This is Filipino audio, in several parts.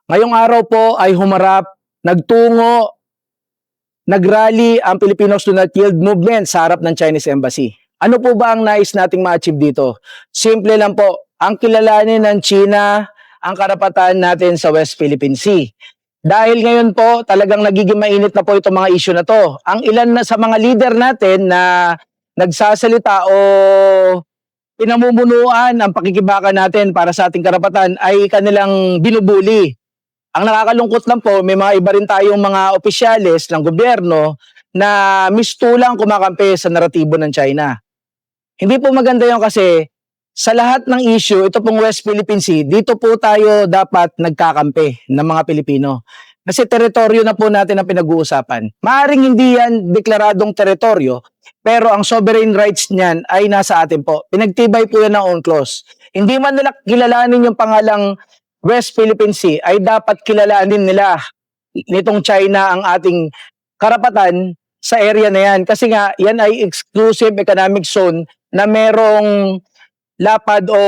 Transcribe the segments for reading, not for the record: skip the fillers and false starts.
Ngayong araw po ay humarap, nagtungo, nagrally ang Filipinos Do Not Yield movement sa harap ng Chinese Embassy. Ano po ba ang nais nating ma-achieve dito? Simple lang po, ang kilalanin ng China ang karapatan natin sa West Philippine Sea. Dahil ngayon po, talagang nagiging mainit na po itong mga issue na to. Ang ilan na sa mga leader natin na nagsasalita o pinamumunuan ang pakikibaka natin para sa ating karapatan ay kanilang binubuli. Ang nakakalungkot lang po, may mga iba rin tayong mga opisyales ng gobyerno na mistulang kumakampi sa naratibo ng China. Hindi po maganda yun kasi sa lahat ng issue, ito pong West Philippine Sea, dito po tayo dapat nagkakampi ng mga Pilipino. Kasi teritoryo na po natin ang pinag-uusapan. Maaring hindi yan deklaradong teritoryo, pero ang sovereign rights niyan ay nasa atin po. Pinagtibay po yan ng UNCLOS. Hindi man nila kilalanin yung pangalang West Philippine Sea, ay dapat kilalanin nila nitong China ang ating karapatan sa area na yan. Kasi nga, yan ay exclusive economic zone na merong lapad o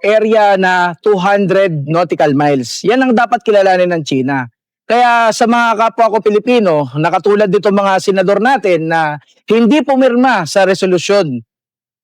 area na 200 nautical miles. Yan ang dapat kilalanin ng China. Kaya sa mga kapwa ko Pilipino, nakatulad dito mga senador natin na hindi pumirma sa resolusyon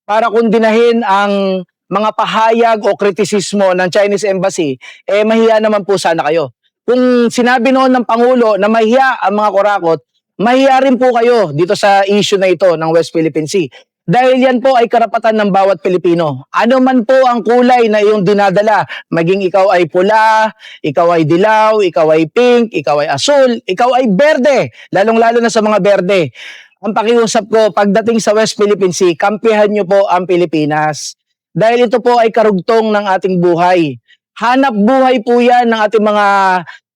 para kundinahin ang mga pahayag o kritisismo ng Chinese Embassy, mahiya naman po sana kayo. Kung sinabi noon ng Pangulo na mahiya ang mga kurakot, mahiya rin po kayo dito sa issue na ito ng West Philippine Sea. Dahil yan po ay karapatan ng bawat Pilipino. Ano man po ang kulay na iyong dinadala, maging ikaw ay pula, ikaw ay dilaw, ikaw ay pink, ikaw ay asul, ikaw ay berde, lalong-lalo na sa mga berde. Ang pakiusap ko, pagdating sa West Philippine Sea, kampihan niyo po ang Pilipinas. Dahil ito po ay karugtong ng ating buhay. Hanap buhay po yan ng ating mga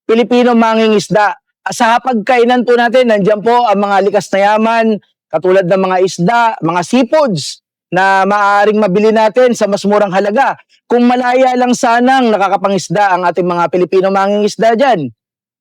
Pilipino mangingisda. Sa hapagkainan po natin, nandiyan po ang mga likas na yaman, katulad ng mga isda, mga seafoods na maaaring mabili natin sa mas murang halaga. Kung malaya lang sanang nakakapangisda ang ating mga Pilipino mangingisda dyan.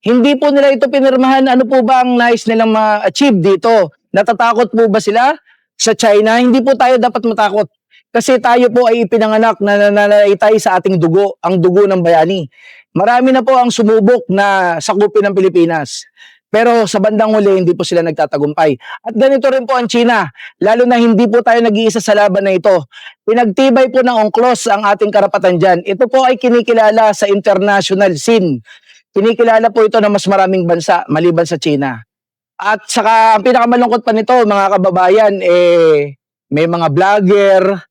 Hindi po nila ito pinirmahan. Ano po ba ang nais nilang ma-achieve dito? Natatakot po ba sila sa China? Hindi po tayo dapat matakot. Kasi tayo po ay ipinanganak na nananaitay sa ating dugo, ang dugo ng bayani. Marami na po ang sumubok na sakupin ng Pilipinas. Pero sa bandang huli, hindi po sila nagtatagumpay. At ganito rin po ang China, lalo na hindi po tayo nag-iisa sa laban na ito. Pinagtibay po ng UNCLOS ang ating karapatan dyan. Ito po ay kinikilala sa international scene. Kinikilala po ito ng mas maraming bansa, maliban sa China. At saka, ang pinakamalungkot pa nito, mga kababayan, may mga vlogger,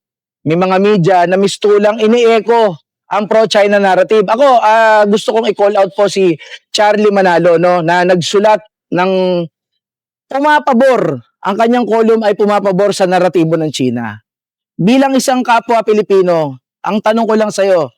may mga media na mistulang ini-echo ang pro-China narrative. Ako, gusto kong i-call out po si Charlie Manalo, no, na nagsulat ng pumapabor. Ang kanyang column ay pumapabor sa naratibo ng China. Bilang isang kapwa Pilipino, ang tanong ko lang sa'yo,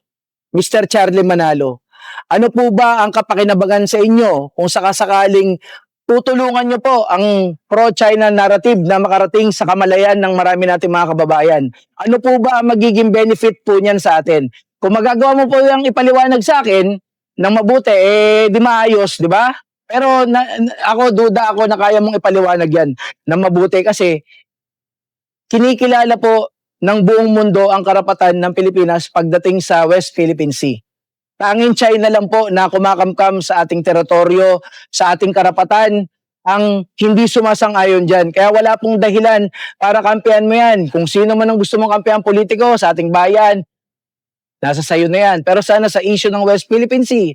Mr. Charlie Manalo, ano po ba ang kapakinabangan sa inyo kung sakasakaling tutulungan nyo po ang pro-China narrative na makarating sa kamalayan ng marami nating mga kababayan? Ano po ba ang magiging benefit po niyan sa atin? Kung magagawa mo po yung ipaliwanag sa akin ng mabuti, di maayos, di ba? Pero duda ako na kaya mong ipaliwanag yan ng mabuti kasi kinikilala po ng buong mundo ang karapatan ng Pilipinas pagdating sa West Philippine Sea. Tanging China lang po na kumakamkam sa ating teritoryo, sa ating karapatan, ang hindi sumasang-ayon dyan. Kaya wala pong dahilan para kampihan mo yan. Kung sino man ang gusto mong kampihan politiko sa ating bayan, nasa sayo na yan. Pero sana sa issue ng West Philippine Sea,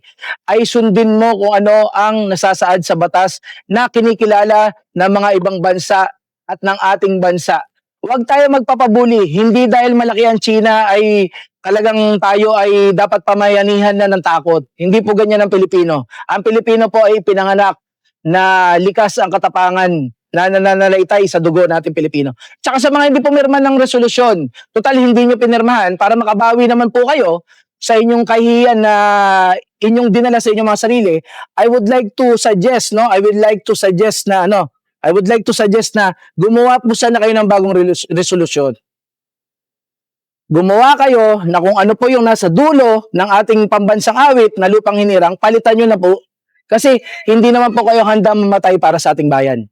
ay sundin mo kung ano ang nasasaad sa batas na kinikilala ng mga ibang bansa at ng ating bansa. Huwag tayo magpapabuli. Hindi dahil malaki ang China ay talagang tayo ay dapat pamayanihan na ng takot. Hindi po ganyan ang Pilipino. Ang Pilipino po ay pinanganak na likas ang katapangan na nananalaytay sa dugo natin Pilipino. Tsaka sa mga hindi pumirma ng resolusyon, total hindi nyo pinirmahan para makabawi naman po kayo sa inyong kahihiyan na inyong dinala sa inyong mga sarili. I would like to suggest na gumawa po sana kayo ng bagong resolusyon. Gumawa kayo na kung ano po yung nasa dulo ng ating pambansang awit na lupang hinirang, palitan nyo na po. Kasi hindi naman po kayo handa mamatay para sa ating bayan.